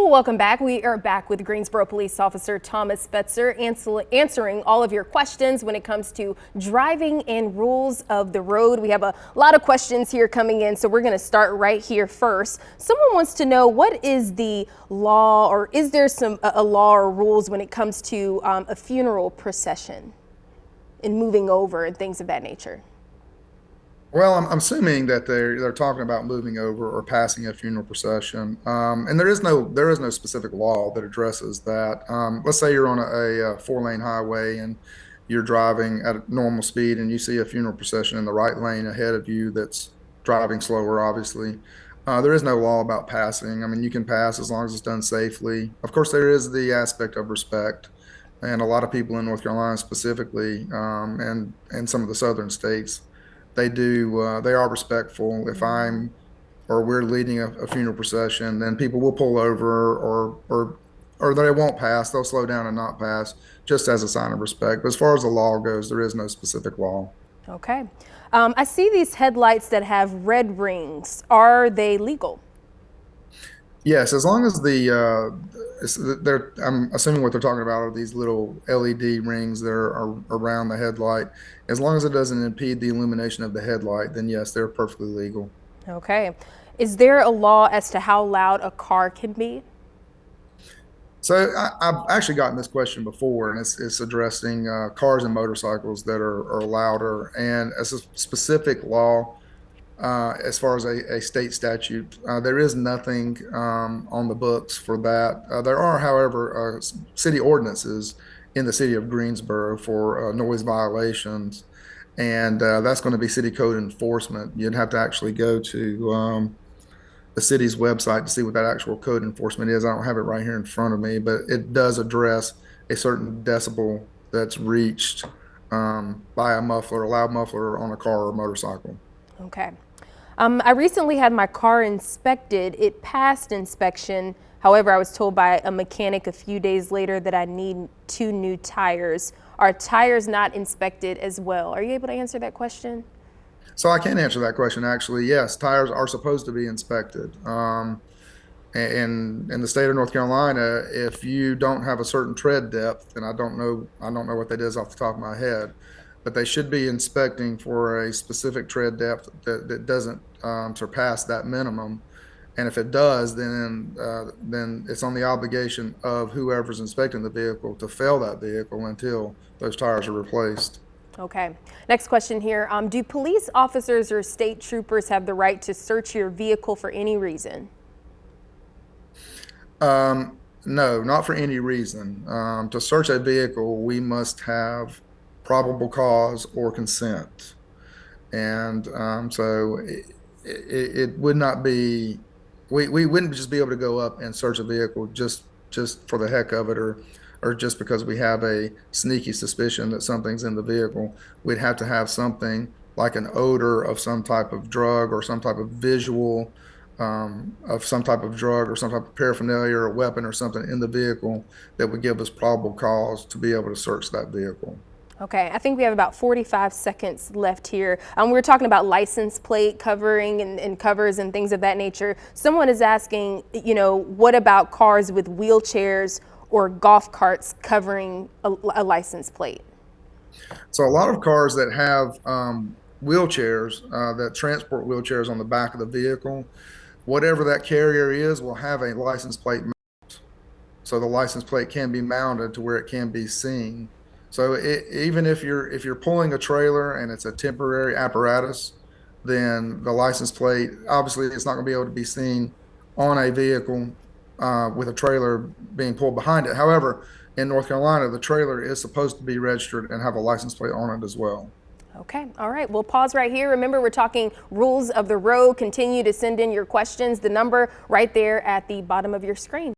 Well, welcome back. We are back with Greensboro Police Officer Thomas Spetzer answering all of your questions when it comes to driving and rules of the road. We have a lot of questions here coming in, so we're going to start right here first. Someone wants to know, what is the law, or is there a law or rules when it comes to a funeral procession and moving over and things of that nature? Well, I'm assuming that they're talking about moving over or passing a funeral procession, and there is no specific law that addresses that. Let's say you're on a four-lane highway and you're driving at a normal speed, and you see a funeral procession in the right lane ahead of you that's driving slower. Obviously, there is no law about passing. I mean, you can pass as long as it's done safely. Of course, there is the aspect of respect, and a lot of people in North Carolina specifically, and some of the southern states, they are respectful. If I'm or we're leading a funeral procession, then people will pull over, or they won't pass. They'll slow down and not pass, just as a sign of respect. But as far as the law goes, there is no specific law. Okay. I see these headlights that have red rings. Are they legal? Yes, as long as I'm assuming what they're talking about are these little LED rings that are around the headlight. As long as it doesn't impede the illumination of the headlight, then yes, they're perfectly legal. Okay. Is there a law as to how loud a car can be? So I've actually gotten this question before, and it's addressing cars and motorcycles that are louder. And as a specific law, as far as a state statute, there is nothing on the books for that. There are, however, city ordinances in the city of Greensboro for noise violations, and that's going to be city code enforcement. You'd have to actually go to the city's website to see what that actual code enforcement is. I don't have it right here in front of me, but it does address a certain decibel that's reached by a muffler, a loud muffler on a car or motorcycle. Okay. I recently had my car inspected. It passed inspection. However, I was told by a mechanic a few days later that I need 2 new tires. Are tires not inspected as well? Are you able to answer that question? So I can answer that question, actually. Yes, tires are supposed to be inspected. In the state of North Carolina, if you don't have a certain tread depth, and I don't know what that is off the top of my head, but they should be inspecting for a specific tread depth that doesn't surpass that minimum. And if it does, then it's on the obligation of whoever's inspecting the vehicle to fail that vehicle until those tires are replaced. Okay. Next question here. Do police officers or state troopers have the right to search your vehicle for any reason? No, not for any reason. To search a vehicle, we must have probable cause or consent. And so it would not be, we wouldn't just be able to go up and search a vehicle just for the heck of it, or just because we have a sneaky suspicion that something's in the vehicle. We'd have to have something like an odor of some type of drug, or some type of visual of some type of drug, or some type of paraphernalia or weapon or something in the vehicle that would give us probable cause to be able to search that vehicle. Okay, I think we have about 45 seconds left here. We were talking about license plate covering and covers and things of that nature. Someone is asking, what about cars with wheelchairs or golf carts covering a license plate? So a lot of cars that have wheelchairs, that transport wheelchairs on the back of the vehicle, whatever that carrier is will have a license plate mount. So the license plate can be mounted to where it can be seen. So even if you're pulling a trailer and it's a temporary apparatus, then the license plate, obviously it's not going to be able to be seen on a vehicle with a trailer being pulled behind it. However, in North Carolina, the trailer is supposed to be registered and have a license plate on it as well. Okay. All right. We'll pause right here. Remember, we're talking rules of the road. Continue to send in your questions. The number right there at the bottom of your screen.